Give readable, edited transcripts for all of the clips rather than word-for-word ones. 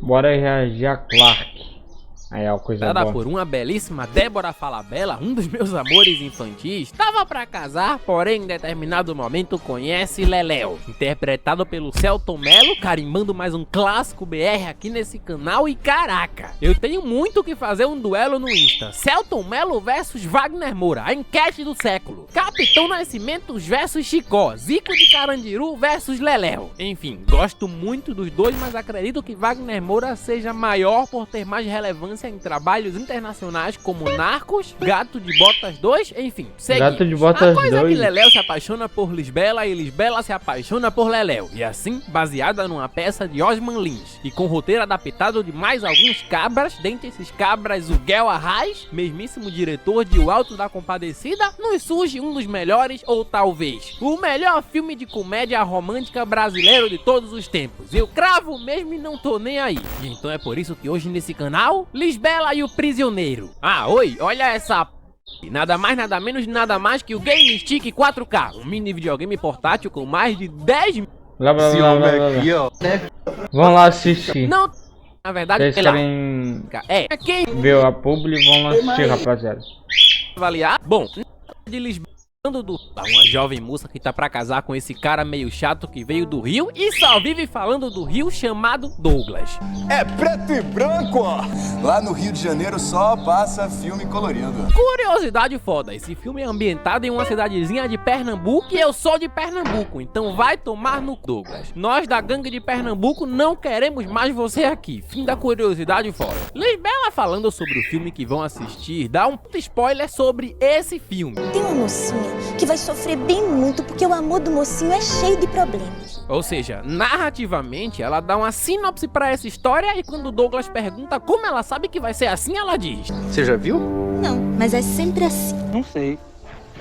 Bora reagir a Clark. Aí é uma coisa boa. Por uma belíssima Débora Falabella, um dos meus amores infantis, tava pra casar, porém em determinado momento conhece Leléo, interpretado pelo Selton Mello, carimbando mais um clássico BR aqui nesse canal. E caraca, eu tenho muito que fazer um duelo no Insta. Selton Mello versus Wagner Moura, a enquete do século. Capitão Nascimento versus Chicó, Zico de Carandiru versus Leléo. Enfim, gosto muito dos dois, mas acredito que Wagner Moura seja maior por ter mais relevância em trabalhos internacionais como Narcos, Gato de Botas 2, enfim, seguimos. Gato de Botas 2. A coisa é que Leléo se apaixona por Lisbela e Lisbela se apaixona por Leléo, e assim, baseada numa peça de Osman Lins, e com roteiro adaptado de mais alguns cabras, dentre esses cabras o Guel Arraes, mesmíssimo diretor de O Alto da Compadecida, nos surge um dos melhores, ou talvez, o melhor filme de comédia romântica brasileiro de todos os tempos. Eu cravo mesmo e não tô nem aí. E então é por isso que hoje nesse canal, Lisbela e o Prisioneiro. Ah, oi, olha essa nada mais, nada menos, nada mais que o Game Stick 4K, um mini videogame portátil com mais de 10 Blá, blá, blá, blá, blá. Vão lá assistir. Não, na verdade, Vocês querem quem ver a publi, vão lá assistir, rapaziada. avaliar. Bom, de Lisbela uma jovem moça que tá pra casar com esse cara meio chato que veio do Rio e só vive falando do Rio, chamado Douglas. É preto e branco, ó. Lá no Rio de Janeiro só passa filme colorido. Curiosidade foda, esse filme é ambientado em uma cidadezinha de Pernambuco e eu sou de Pernambuco, então vai tomar no Douglas. Nós da gangue de Pernambuco não queremos mais você aqui. Fim da curiosidade fora. Lisbela falando sobre o filme que vão assistir, dá um spoiler sobre esse filme. Tem uma mocinha que vai sofrer bem muito porque o amor do mocinho é cheio de problemas. Ou seja, narrativamente ela dá uma sinopse pra essa história e quando o Douglas pergunta como ela sabe que vai ser assim, ela diz: Você já viu? Não, mas é sempre assim. Não sei.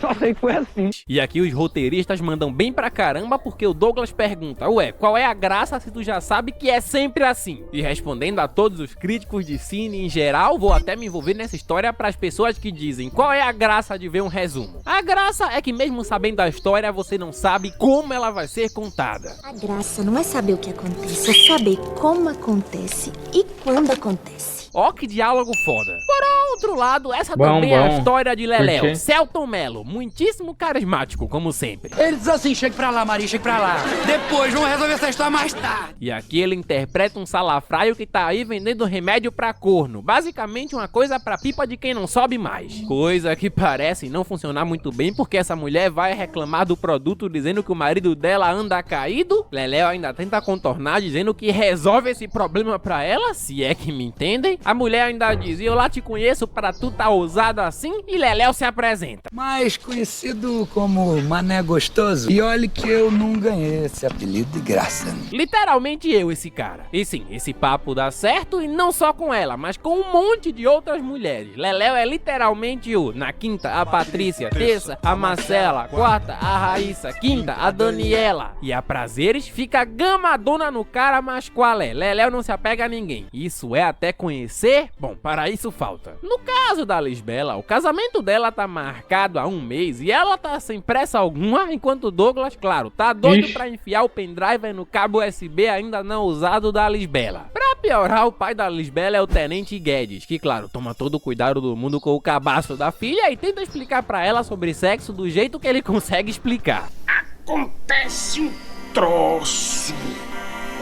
Só sei que foi assim. E aqui os roteiristas mandam bem pra caramba porque o Douglas pergunta: ué, qual é a graça se tu já sabe que é sempre assim? E respondendo a todos os críticos de cine em geral, vou até me envolver nessa história para as pessoas que dizem: qual é a graça de ver um resumo? A graça é que mesmo sabendo a história, você não sabe como ela vai ser contada. A graça não é saber o que acontece, é saber como acontece e quando acontece. Ó que diálogo foda. Por outro lado, essa também é a história de Leléo, Selton Mello, muitíssimo carismático, como sempre. Ele diz assim: chega pra lá, Maria, chega pra lá. Depois, vamos resolver essa história mais tarde. E aqui ele interpreta um salafraio que tá aí vendendo remédio pra corno. Basicamente uma coisa pra pipa de quem não sobe mais. Coisa que parece não funcionar muito bem, porque essa mulher vai reclamar do produto dizendo que o marido dela anda caído. Leléo ainda tenta contornar dizendo que resolve esse problema pra ela, se é que me entendem. A mulher ainda diz: eu lá te conheço pra tu tá ousado assim, e Leléo se apresenta. Mais conhecido como Mané Gostoso. E olha que eu não ganhei esse apelido de graça. Literalmente eu, esse cara. E sim, esse papo dá certo e não só com ela, mas com um monte de outras mulheres. Leléo é literalmente o: na quinta, a Patrícia, terça, a Marcela, quarta, a Raíssa, quinta, a Daniela. E a Prazeres fica gamadona no cara, mas qual é? Leléo não se apega a ninguém. Isso é até conhecer? Bom, para isso falta. No caso da Lisbela, o casamento dela tá marcado há um mês e ela tá sem pressa alguma, enquanto o Douglas, claro, tá doido pra enfiar o pendrive no cabo USB ainda não usado da Lisbela. Pra piorar, o pai da Lisbela é o Tenente Guedes, que, claro, toma todo o cuidado do mundo com o cabaço da filha e tenta explicar pra ela sobre sexo do jeito que ele consegue explicar. Acontece um troço.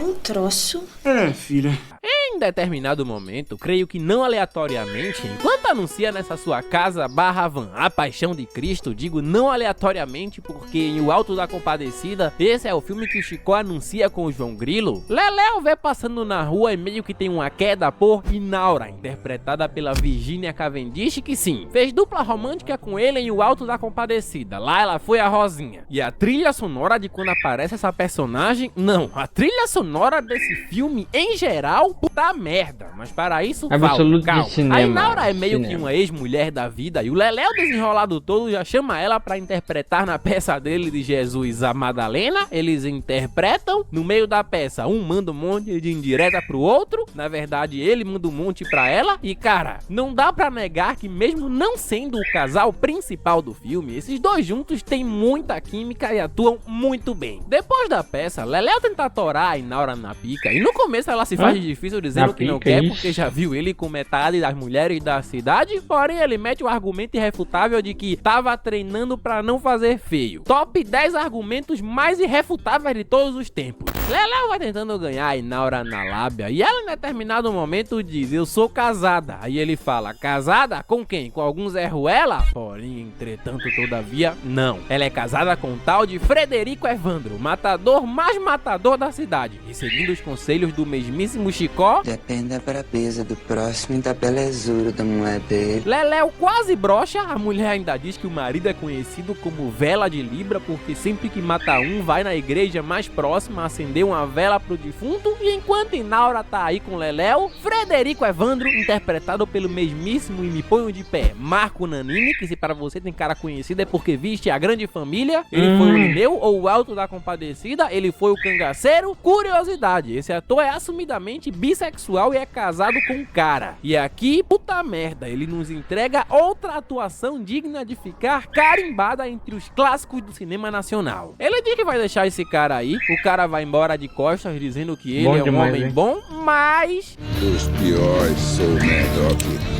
Um troço? É, filha. Em determinado momento, creio que não aleatoriamente, enquanto anuncia nessa sua casa /van A Paixão de Cristo, digo não aleatoriamente porque em O Alto da Compadecida, esse é o filme que o Chicó anuncia com o João Grilo, Leléo vê passando na rua e meio que tem uma queda por Inaura, interpretada pela Virginia Cavendish, que sim, fez dupla romântica com ele em O Alto da Compadecida, lá ela foi a Rosinha. E a trilha sonora de quando aparece essa personagem, não, a trilha sonora desse filme em geral, puta merda, mas para isso absoluto calma. De cinema. A Inaura é meio que uma ex-mulher da vida e o Leléo desenrolado todo já chama ela pra interpretar na peça dele de Jesus a Madalena. Eles interpretam, no meio da peça um manda um monte de indireta pro outro, na verdade ele manda um monte pra ela e cara, não dá pra negar que mesmo não sendo o casal principal do filme, esses dois juntos têm muita química e atuam muito bem. Depois da peça, Leléo tenta atorar a Inaura na pica e no começo ela se faz de difícil dizendo dizendo Na que não pica, quer ixi. porque já viu ele com metade das mulheres da cidade, porém ele mete o argumento irrefutável de que tava treinando pra não fazer feio. Top 10 argumentos mais irrefutáveis de todos os tempos. Leléu vai tentando ganhar a Inaura na lábia e ela em determinado momento diz: eu sou casada. Aí ele fala: casada? Com quem? Com algum Zé Ruela? Porém, entretanto, todavia, não. Ela é casada com um tal de Frederico Evandro, matador mais matador da cidade. E seguindo os conselhos do mesmíssimo Chicó, depende da brabeza do próximo e da belezura da mulher dele. Leléu quase brocha. A mulher ainda diz que o marido é conhecido como vela de Libra porque sempre que mata um, vai na igreja mais próxima acender uma vela pro defunto. E enquanto Inaura tá aí com Leléu, Frederico Evandro, interpretado pelo mesmíssimo e me ponho de pé Marco Nanini, que se para você tem cara conhecido é porque viste A Grande Família, ele foi o Lineu, ou o Alto da Compadecida, ele foi o Cangaceiro. Curiosidade, esse ator é assumidamente bissexual e é casado com um cara. E aqui, puta merda, ele nos entrega outra atuação digna de ficar carimbada entre os clássicos do cinema nacional. Ele diz que vai deixar esse cara aí, o cara vai embora de costas dizendo que ele Bom é um demais, homem hein? bom, mas... Dos piores, sou o melhor que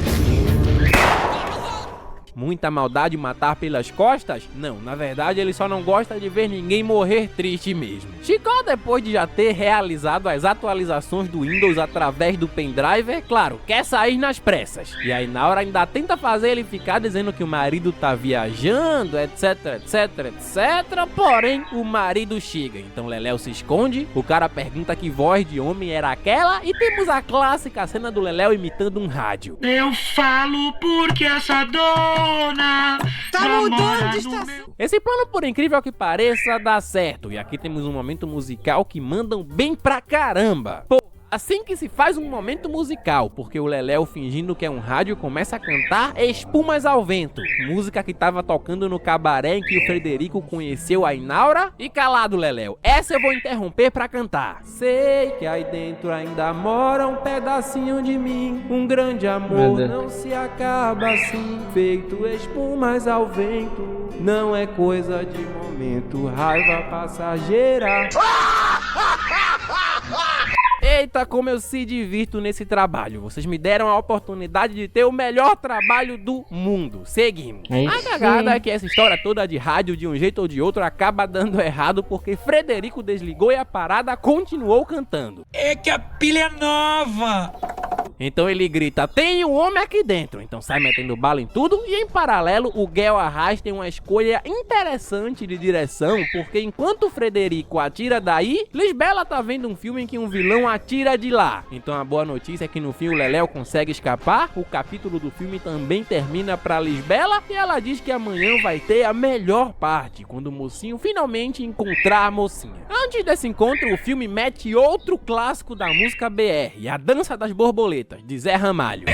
muita maldade matar pelas costas? Não, na verdade ele só não gosta de ver ninguém morrer triste mesmo. Chicó, depois de já ter realizado as atualizações do Windows através do pendrive, claro, quer sair nas pressas. E aí na hora ainda tenta fazer ele ficar dizendo que o marido tá viajando, etc, etc, etc. Porém, o marido chega. Então Leléu se esconde, o cara pergunta que voz de homem era aquela e temos a clássica cena do Leléu imitando um rádio. Eu falo porque essa dona tá mudando de estação. Esse plano, por incrível que pareça, dá certo. E aqui temos um momento musical que mandam bem pra caramba. Pô, assim que se faz um momento musical, porque o Leléu, fingindo que é um rádio, começa a cantar Espumas ao Vento, música que tava tocando no cabaré em que o Frederico conheceu a Inaura. E calado, Leléu, essa eu vou interromper pra cantar. Sei que aí dentro ainda mora um pedacinho de mim, um grande amor não se acaba assim, feito espumas ao vento, não é coisa de momento, raiva passageira. Eita, como eu se divirto nesse trabalho. Vocês me deram a oportunidade de ter o melhor trabalho do mundo. Seguimos. A cagada é que essa história toda de rádio, de um jeito ou de outro, acaba dando errado porque Frederico desligou e a parada continuou cantando. É que a pilha é nova! Então ele grita: tem um homem aqui dentro. Então sai metendo bala em tudo. E em paralelo, o Guel Arraes tem uma escolha interessante de direção, porque enquanto o Frederico atira daí, Lisbela tá vendo um filme em que um vilão atira de lá. Então a boa notícia é que no fim o Leléu consegue escapar. O capítulo do filme também termina pra Lisbela e ela diz que amanhã vai ter a melhor parte, quando o mocinho finalmente encontrar a mocinha. Antes desse encontro, o filme mete outro clássico da música BR, A Dança das Borboletas, de Zé Ramalho.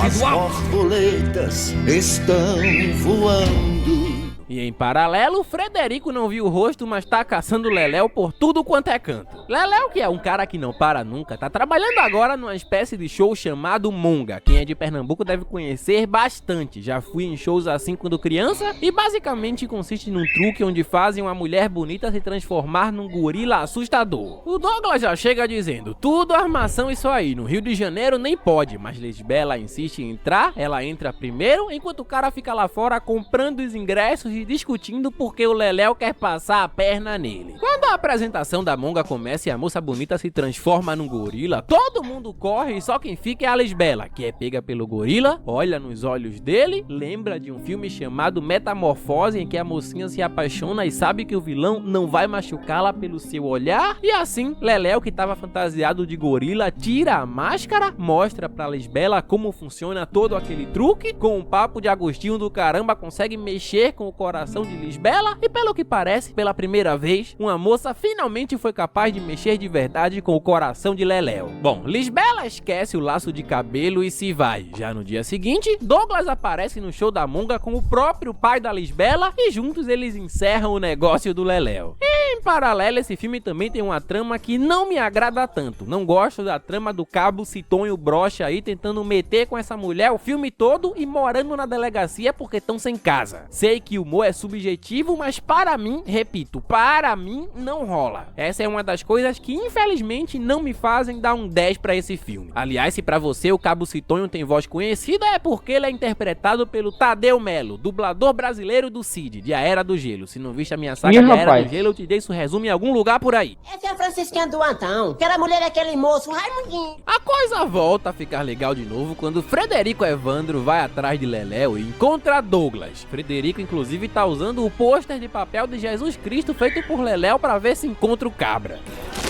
As borboletas estão voando. E em paralelo, Frederico não viu o rosto, mas tá caçando Leléu por tudo quanto é canto. Leléu, que é um cara que não para nunca, tá trabalhando agora numa espécie de show chamado Monga. Quem é de Pernambuco deve conhecer bastante. Já fui em shows assim quando criança e basicamente consiste num truque onde fazem uma mulher bonita se transformar num gorila assustador. O Douglas já chega dizendo: tudo armação isso aí, no Rio de Janeiro nem pode, mas Lisbela insiste em entrar, ela entra primeiro, enquanto o cara fica lá fora comprando os ingressos e discutindo porque o Leléu quer passar a perna nele. Quando a apresentação da Monga começa e a moça bonita se transforma num gorila, todo mundo corre e só quem fica é a Lisbela, que é pega pelo gorila, olha nos olhos dele, lembra de um filme chamado Metamorfose, em que a mocinha se apaixona e sabe que o vilão não vai machucá-la pelo seu olhar, e assim, Leléu, que estava fantasiado de gorila, tira a máscara, mostra pra Lisbela como funciona todo aquele truque, com um papo de Agostinho do caramba, consegue mexer com o coração de Lisbela e, pelo que parece, pela primeira vez, uma moça finalmente foi capaz de mexer de verdade com o coração de Leléu. Bom, Lisbela esquece o laço de cabelo e se vai. Já no dia seguinte, Douglas aparece no show da Monga com o próprio pai da Lisbela e juntos eles encerram o negócio do Leléu. E, em paralelo, esse filme também tem uma trama que não me agrada tanto. Não gosto da trama do cabo Citonho Brocha aí tentando meter com essa mulher o filme todo e morando na delegacia porque estão sem casa. Sei que o amor é subjetivo, mas para mim, repito, para mim não rola. Essa é uma das coisas que infelizmente não me fazem dar um 10 pra esse filme. Aliás, se pra você o Cabo Citonho tem voz conhecida, é porque ele é interpretado pelo Tadeu Melo, dublador brasileiro do Cid, de A Era do Gelo. Se não viste a minha saga de A Era do Gelo, eu te dei isso resumo em algum lugar por aí. Essa é a Francisquinha do Antão, que era a mulher daquele moço, Raimundinho. A coisa volta a ficar legal de novo quando Frederico Evandro vai atrás de Leléu e encontra Douglas. Frederico, inclusive, tá usando o pôster de papel de Jesus Cristo feito por Leléu pra ver se encontra o cabra.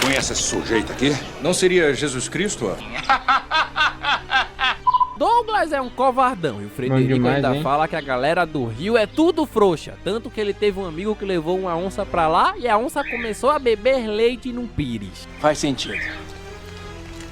Conhece esse sujeito aqui? Não seria Jesus Cristo? Douglas é um covardão e o Frederico ainda fala que a galera do Rio é tudo frouxa, tanto que ele teve um amigo que levou uma onça pra lá e a onça começou a beber leite num pires. Faz sentido.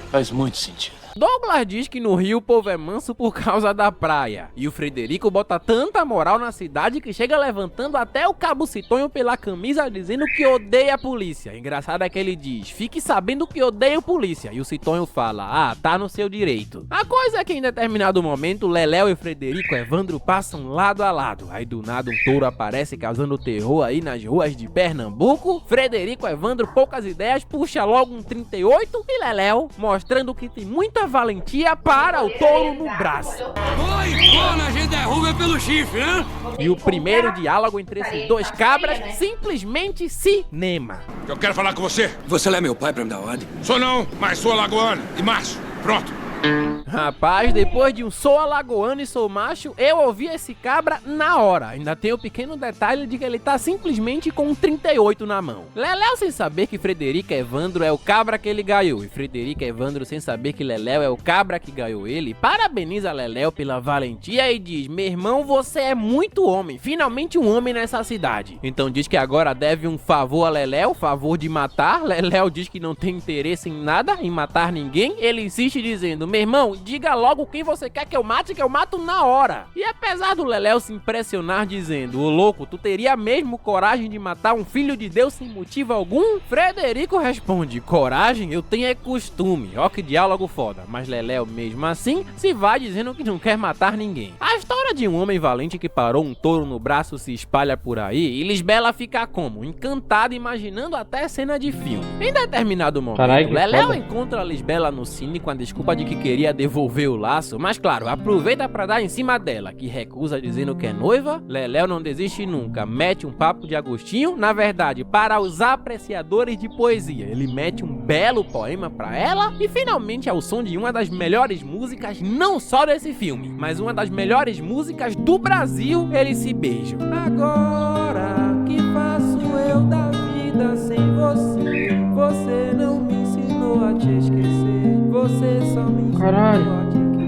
Faz muito sentido. Douglas diz que no Rio o povo é manso por causa da praia. E o Frederico bota tanta moral na cidade que chega levantando até o Cabo Citonho pela camisa dizendo que odeia a polícia. Engraçado é que ele diz, fique sabendo que odeio polícia. E o Citonho fala, ah, tá no seu direito. A coisa é que em determinado momento, Leléu e Frederico Evandro passam lado a lado. Aí do nada um touro aparece causando terror aí nas ruas de Pernambuco. Frederico Evandro, poucas ideias, puxa logo um 38 e Leléu, mostrando que tem muita valentia, para o touro no braço. A gente derruba pelo chifre, hein? E o primeiro diálogo entre esses dois cabras, simplesmente cinema. Eu quero falar com você. Você é meu pai pra me dar ordem? Sou não, mas sou alagoano e macho. Pronto. Rapaz, depois de um sou alagoano e sou macho, eu ouvi esse cabra na hora. Ainda tem o pequeno detalhe de que ele tá simplesmente com um 38 na mão. Leléu, sem saber que Frederico Evandro é o cabra que ele ganhou, e Frederico Evandro, sem saber que Leléu é o cabra que ganhou ele, parabeniza Leléu pela valentia e diz, meu irmão, você é muito homem, finalmente um homem nessa cidade. Então diz que agora deve um favor a Leléu, favor de matar. Leléu diz que não tem interesse em nada, em matar ninguém. Ele insiste dizendo, meu irmão, diga logo quem você quer que eu mato na hora. E apesar do Leléu se impressionar dizendo, ô louco, tu teria mesmo coragem de matar um filho de Deus sem motivo algum? Frederico responde, coragem? Eu tenho é costume. Ó que diálogo foda. Mas Leléu mesmo assim se vai dizendo que não quer matar ninguém. A história de um homem valente que parou um touro no braço se espalha por aí e Lisbela fica como? Encantada, imaginando até cena de filme. Em determinado momento, Leléu encontra a Lisbela no cine com a desculpa de que queria devolver o laço, mas claro, aproveita pra dar em cima dela, que recusa dizendo que é noiva. Leléu não desiste nunca, mete um papo de Agostinho, na verdade, para os apreciadores de poesia. Ele mete um belo poema pra ela e finalmente ao som de uma das melhores músicas, não só desse filme, mas uma das melhores músicas do Brasil, eles se beijam. Agora, que faço eu da vida sem você? Você não me ensinou a te esquecer. Você só me ensinou a te querer.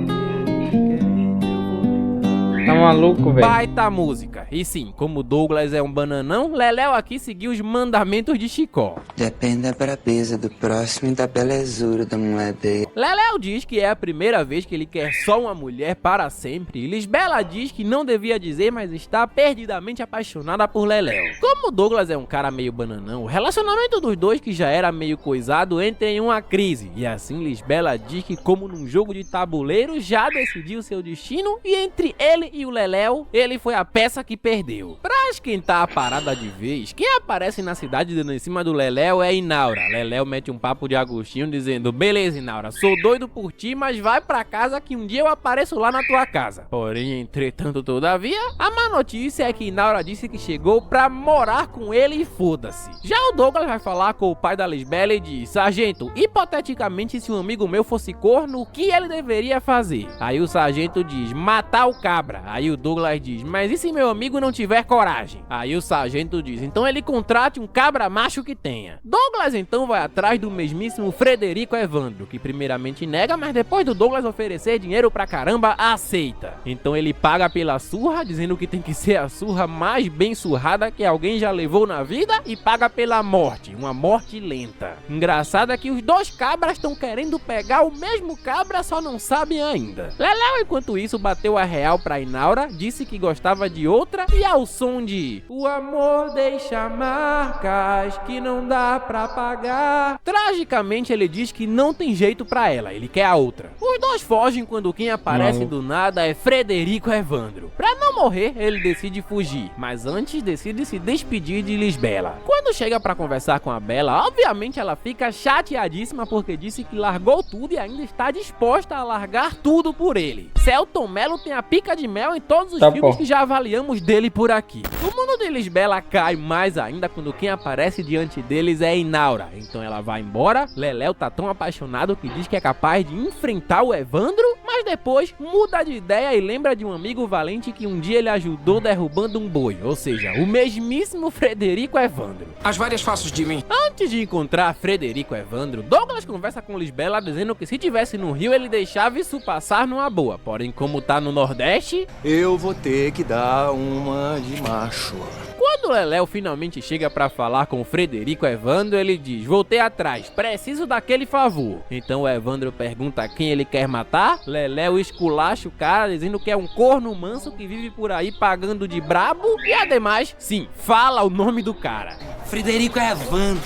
Tá maluco, velho? Baita música. E sim, como Douglas é um bananão, Leléu aqui seguiu os mandamentos de Chicó. Depende da brabeza do próximo e da belezura da mulher dele. Leléu diz que é a primeira vez que ele quer só uma mulher para sempre. E Lisbela diz que não devia dizer, mas está perdidamente apaixonada por Leléu. Como Douglas é um cara meio bananão, o relacionamento dos dois, que já era meio coisado, entra em uma crise. E assim Lisbela diz que, como num jogo de tabuleiro, já decidiu seu destino e entre ele e o Leléu, ele foi a peça que perdeu. Pra esquentar a parada de vez, quem aparece na cidade dando em cima do Leléu é Inaura. Leléu mete um papo de Agostinho dizendo, beleza Inaura, sou doido por ti, mas vai pra casa que um dia eu apareço lá na tua casa. Porém, entretanto, todavia, a má notícia é que Inaura disse que chegou pra morar com ele e foda-se. Já o Douglas vai falar com o pai da Lisbela e diz, sargento, hipoteticamente se um amigo meu fosse corno, o que ele deveria fazer? Aí o sargento diz, matar o cabra. Aí o Douglas diz, mas e se meu amigo não tiver coragem? Aí o sargento diz, então ele contrate um cabra macho que tenha. Douglas então vai atrás do mesmíssimo Frederico Evandro, que primeiramente nega, mas depois do Douglas oferecer dinheiro pra caramba, aceita. Então ele paga pela surra, dizendo que tem que ser a surra mais bem surrada que alguém já levou na vida, e paga pela morte, uma morte lenta. Engraçado é que os dois cabras estão querendo pegar o mesmo cabra, só não sabem ainda. Leléu, enquanto isso, bateu a real pra Inaura, disse que gostava de outra, e ao som de o amor deixa marcas que não dá pra pagar, tragicamente ele diz que não tem jeito pra pegar ela, ele quer a outra. Os dois fogem quando quem aparece do nada é Frederico Evandro. Pra não morrer, ele decide fugir, mas antes decide se despedir de Lisbela. Quando chega pra conversar com a Bela, obviamente ela fica chateadíssima porque disse que largou tudo e ainda está disposta a largar tudo por ele. Celton Mello tem a pica de mel em todos os filmes que já avaliamos dele por aqui. O mundo de Lisbela cai mais ainda quando quem aparece diante deles é Inaura. Então ela vai embora, Leléo tá tão apaixonado que diz que é capaz de enfrentar o Evandro, mas depois muda de ideia e lembra de um amigo valente que um dia ele ajudou derrubando um boi, ou seja, o mesmíssimo Frederico Evandro. As várias faces de mim. Antes de encontrar Frederico Evandro, Douglas conversa com Lisbela dizendo que se tivesse no Rio ele deixava isso passar numa boa, porém como tá no Nordeste, eu vou ter que dar uma de macho. Quando Leléo finalmente chega pra falar com o Frederico Evandro, ele diz: voltei atrás, preciso daquele favor. Então o Evandro pergunta quem ele quer matar, Leléo esculacha o cara dizendo que é um corno manso que vive por aí pagando de brabo e ademais, sim, fala o nome do cara. Frederico Evandro.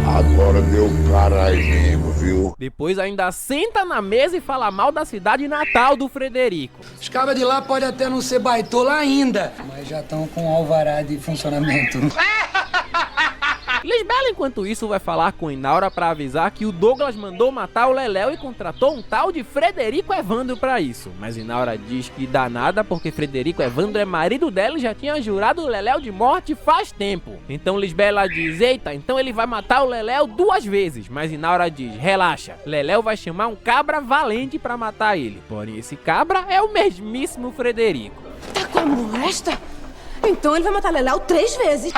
Agora deu caralho mesmo, viu? Depois ainda senta na mesa e fala mal da cidade natal do Frederico. Os cabras de lá podem até não ser baitola ainda, mas já estão com alvará de funcionamento. Lisbela, enquanto isso, vai falar com Inaura pra avisar que o Douglas mandou matar o Leléo e contratou um tal de Frederico Evandro pra isso. Mas Inaura diz que dá nada porque Frederico Evandro é marido dela e já tinha jurado o Leléo de morte faz tempo. Então Lisbela diz: eita, então ele vai matar o Leléo 2 vezes. Mas Inaura diz: relaxa, Leléo vai chamar um cabra valente pra matar ele. Porém esse cabra é o mesmíssimo Frederico. Tá como esta? Então ele vai matar Leléo 3 vezes.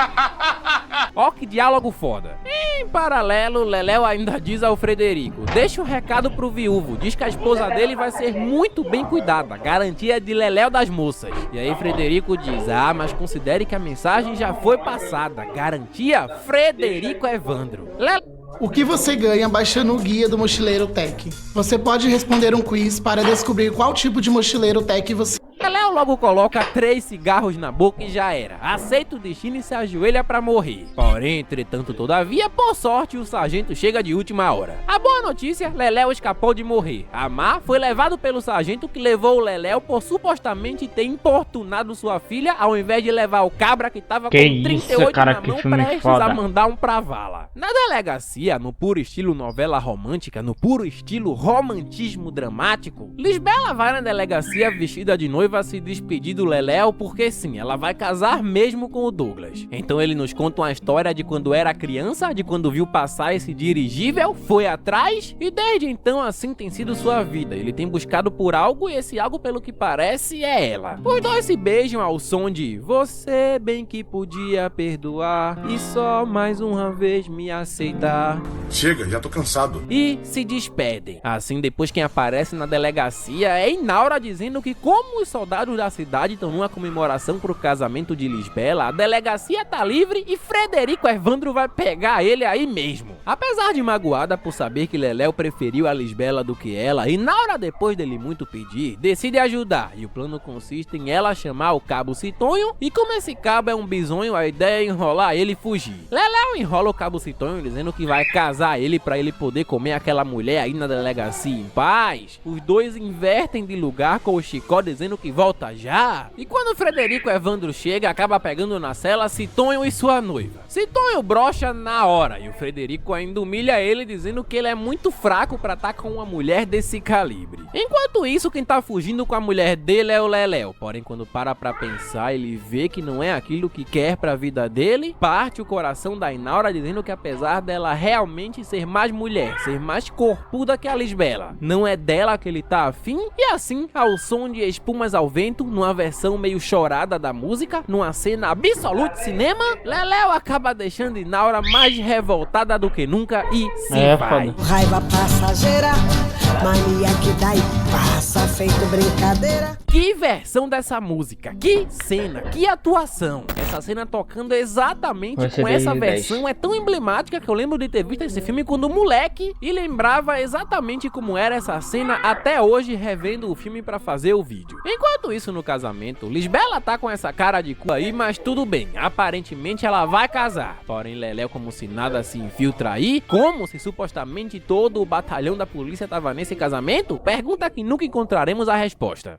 Ó que diálogo foda. Em paralelo, Leléo ainda diz ao Frederico: deixa um recado pro viúvo, diz que a esposa dele vai ser muito bem cuidada, garantia de Leléo das moças. E aí Frederico diz: ah, mas considere que a mensagem já foi passada, garantia Frederico Evandro. O que você ganha baixando o guia do Mochileiro Tech? Você pode responder um quiz para descobrir qual tipo de mochileiro tech você... Leléo logo coloca 3 cigarros na boca e já era. Aceita o destino e se ajoelha pra morrer. Porém, entretanto, todavia, por sorte, o sargento chega de última hora. A boa notícia, Leléo escapou de morrer. A má foi levado pelo sargento que levou o Leléo por supostamente ter importunado sua filha, ao invés de levar o cabra que tava com 38 na mão prestes a mandar um pra vala. Na delegacia, no puro estilo novela romântica, no puro estilo romantismo dramático, Lisbela vai na delegacia vestida de noiva se despedir do Leléo porque sim, ela vai casar mesmo com o Douglas. Então ele nos conta uma história de quando era criança, de quando viu passar esse dirigível, foi atrás e desde então assim tem sido sua vida. Ele tem buscado por algo e esse algo, pelo que parece, é ela. Os dois se beijam ao som de você bem que podia perdoar e só mais uma vez me aceitar. Chega, já tô cansado. E se despedem. Assim, depois quem aparece na delegacia é Inaura dizendo que como os soldados da cidade estão numa comemoração pro casamento de Lisbela, a delegacia tá livre e Frederico Evandro vai pegar ele aí mesmo. Apesar de magoada por saber que Leléo preferiu a Lisbela do que ela, Inaura, depois dele muito pedir, decide ajudar. E o plano consiste em ela chamar o cabo Citonho e como esse cabo é um bisonho, a ideia é enrolar ele e fugir. Leléo enrola o cabo Citonho dizendo que vai casar ele pra ele poder comer aquela mulher aí na delegacia em paz. Os dois invertem de lugar com o Chicó dizendo que volta já. E quando Frederico Evandro chega, acaba pegando na cela Citonho e sua noiva. Citonho brocha na hora e o Frederico ainda humilha ele dizendo que ele é muito fraco pra estar com uma mulher desse calibre. Enquanto isso, quem tá fugindo com a mulher dele é o Leléo. Porém, quando para pra pensar, ele vê que não é aquilo que quer pra vida dele. Parte o coração da Inaura dizendo que apesar dela realmente ser mais mulher, ser mais corpuda que a Lisbela, não é dela que ele tá afim. E assim, ao som de Espumas ao Vento, numa versão meio chorada da música, numa cena absoluta de cinema, Leléo acaba deixando Inaura mais revoltada do que nunca e se vai. Raiva passageira, mania que dá e passa feito brincadeira. Que versão dessa música, que cena, que atuação. Essa essa cena tocando exatamente Vai ser com essa 2010. versão. É tão emblemática que eu lembro de ter visto esse filme quando moleque e lembrava exatamente como era essa cena até hoje, revendo o filme pra fazer o vídeo. Enquanto isso, no casamento, Lisbela tá com essa cara de cu aí, mas tudo bem, aparentemente ela vai casar. Porém, Leléu, como se nada, se infiltra aí, como se supostamente todo o batalhão da polícia tava nesse casamento? Pergunta que nunca encontraremos a resposta.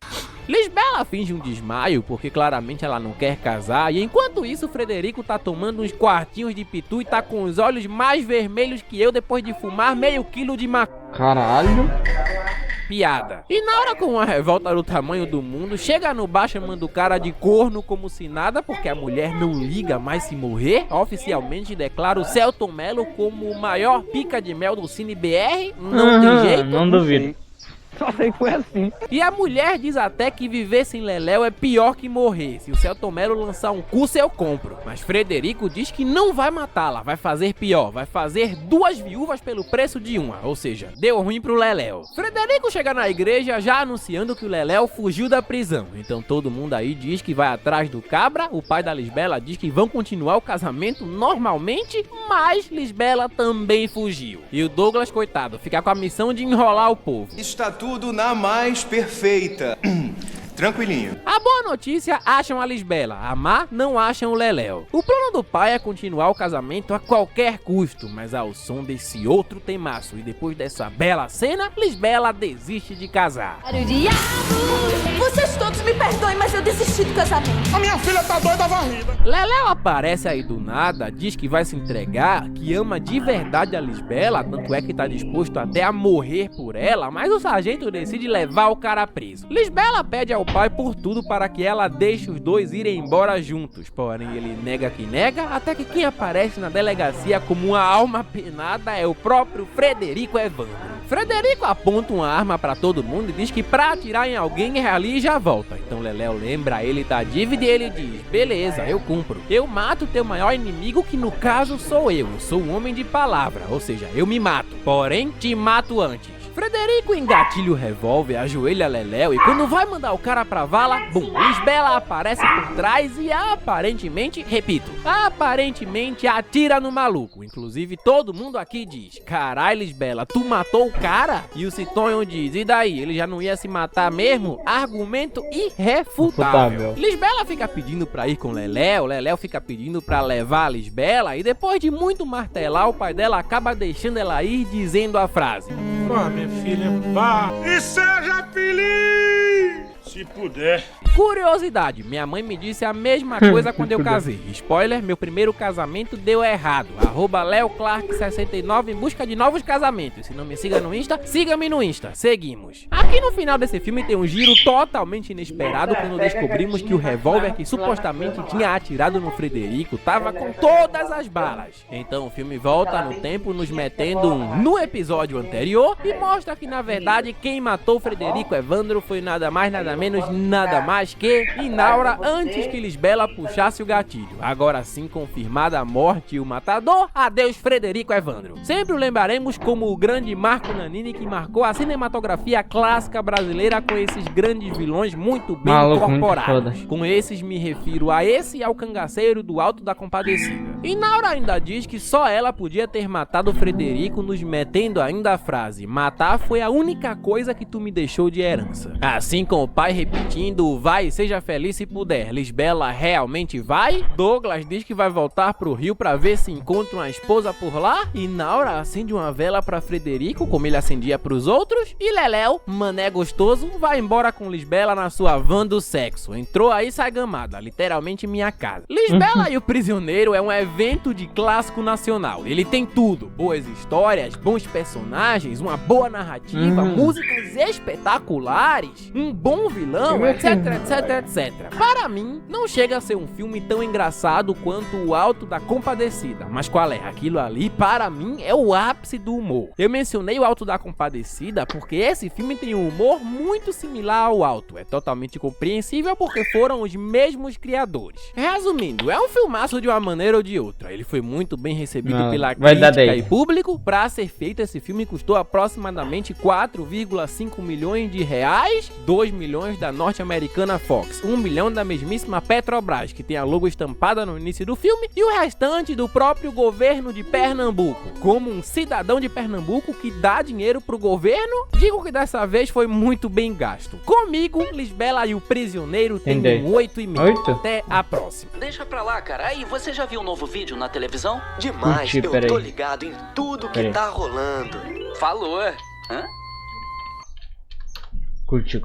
Lisbela finge um desmaio porque claramente ela não quer casar, e enquanto isso Frederico tá tomando uns quartinhos de pitu e tá com os olhos mais vermelhos que eu depois de fumar meio quilo de Caralho. piada. E na hora, com uma revolta do tamanho do mundo, chega no bar chamando o cara de corno como se nada, porque a mulher não liga mais se morrer. Oficialmente declara o Celton Mello como o maior pica de mel do Cine BR. Não tem jeito. Não duvido. Só sei que foi assim. E a mulher diz até que viver sem Leléu é pior que morrer. Se o Celton Mello lançar um curso, eu compro. Mas Frederico diz que não vai matá-la, vai fazer pior, vai fazer 2 viúvas pelo preço de uma. Ou seja, deu ruim pro Leléu. Frederico chega na igreja já anunciando que o Leléu fugiu da prisão. Então todo mundo aí diz que vai atrás do cabra. O pai da Lisbela diz que vão continuar o casamento normalmente, mas Lisbela também fugiu. E o Douglas, coitado, fica com a missão de enrolar o povo. Está tudo na mais perfeita. Tranquilinho. A boa notícia, acham a Lisbela. A má, não acham o Leléu. O plano do pai é continuar o casamento a qualquer custo, mas ao som desse outro temaço e depois dessa bela cena, Lisbela desiste de casar. Vocês todos me perdoem, mas eu desisti do casamento. A minha filha tá doida varrida. Leléu aparece aí do nada, diz que vai se entregar, que ama de verdade a Lisbela, tanto é que tá disposto até a morrer por ela, mas o sargento decide levar o cara preso. Lisbela pede ao pai por tudo para que ela deixe os dois irem embora juntos, porém ele nega que nega, até que quem aparece na delegacia como uma alma penada é o próprio Frederico Evandro. Frederico aponta uma arma pra todo mundo e diz que pra atirar em alguém é ali e já volta. Então Leléu lembra ele da dívida e ele diz: beleza, eu cumpro. Eu mato teu maior inimigo, que no caso sou eu. Eu sou um homem de palavra, ou seja, eu me mato. Porém, te mato antes. Frederico engatilha o revólver, ajoelha Leléu e quando vai mandar o cara pra vala, bum, Lisbela aparece por trás e aparentemente, repito, aparentemente atira no maluco. Inclusive todo mundo aqui diz: carai Lisbela, tu matou o cara? E o Citonho diz: e daí, ele já não ia se matar mesmo? Argumento irrefutável. Lisbela fica pedindo pra ir com Leléu, Leléu fica pedindo pra levar a Lisbela e depois de muito martelar, o pai dela acaba deixando ela ir dizendo a frase: Vá, minha filha, vá. E seja feliz, se puder. Curiosidade, minha mãe me disse a mesma coisa quando eu casei. Spoiler, meu primeiro casamento deu errado. @LeoClark69 em busca de novos casamentos. Se não me siga no Insta, siga-me no Insta. Seguimos. Aqui no final desse filme tem um giro totalmente inesperado quando descobrimos que o revólver que supostamente tinha atirado no Frederico tava com todas as balas. Então o filme volta no tempo nos metendo no episódio anterior e mostra que na verdade quem matou Frederico Evandro foi nada mais, nada menos, nada mais que Inaura, antes que Lisbela puxasse o gatilho. Agora sim confirmada a morte e o matador, adeus Frederico Evandro. Sempre o lembraremos como o grande Marco Nanini que marcou a cinematografia clássica brasileira com esses grandes vilões muito bem incorporados. Com esses me refiro a esse e ao cangaceiro do Alto da Compadecida. Inaura ainda diz que só ela podia ter matado Frederico, nos metendo ainda a frase: matar foi a única coisa que tu me deixou de herança. Assim, com o pai repetindo: vai e seja feliz se puder, Lisbela realmente vai? Douglas diz que vai voltar pro Rio pra ver se encontra uma esposa por lá. E Naura acende uma vela pra Frederico, como ele acendia pros outros. E Leléu, mané gostoso, vai embora com Lisbela na sua van do sexo. Entrou aí, sai gamada, literalmente minha casa. Lisbela e o Prisioneiro é um evento de clássico nacional. Ele tem tudo: boas histórias, bons personagens, uma boa narrativa, músicas espetaculares, um bom vilão, etc, etc, etc. Para mim, não chega a ser um filme tão engraçado quanto o Alto da Compadecida. Mas qual é? Aquilo ali, para mim, é o ápice do humor. Eu mencionei o Alto da Compadecida porque esse filme tem um humor muito similar ao Alto. É totalmente compreensível porque foram os mesmos criadores. Resumindo, é um filmaço de uma maneira ou de outra. outra. Ele foi muito bem recebido Não, pela vai dar crítica 10. e público. Pra ser feito, esse filme custou aproximadamente 4,5 milhões de reais, 2 milhões da norte-americana Fox, 1 milhão da mesmíssima Petrobras, que tem a logo estampada no início do filme, e o restante do próprio governo de Pernambuco. Como um cidadão de Pernambuco que dá dinheiro pro governo, digo que dessa vez foi muito bem gasto. Comigo, Lisbela e o Prisioneiro tem um 8,5. 8? Até a próxima. Deixa pra lá, cara. Aí, você já viu um novo vídeo na televisão? Demais, Curti, eu peraí. tô ligado em tudo que Peraí. tá rolando. Falou. Hã? Curti.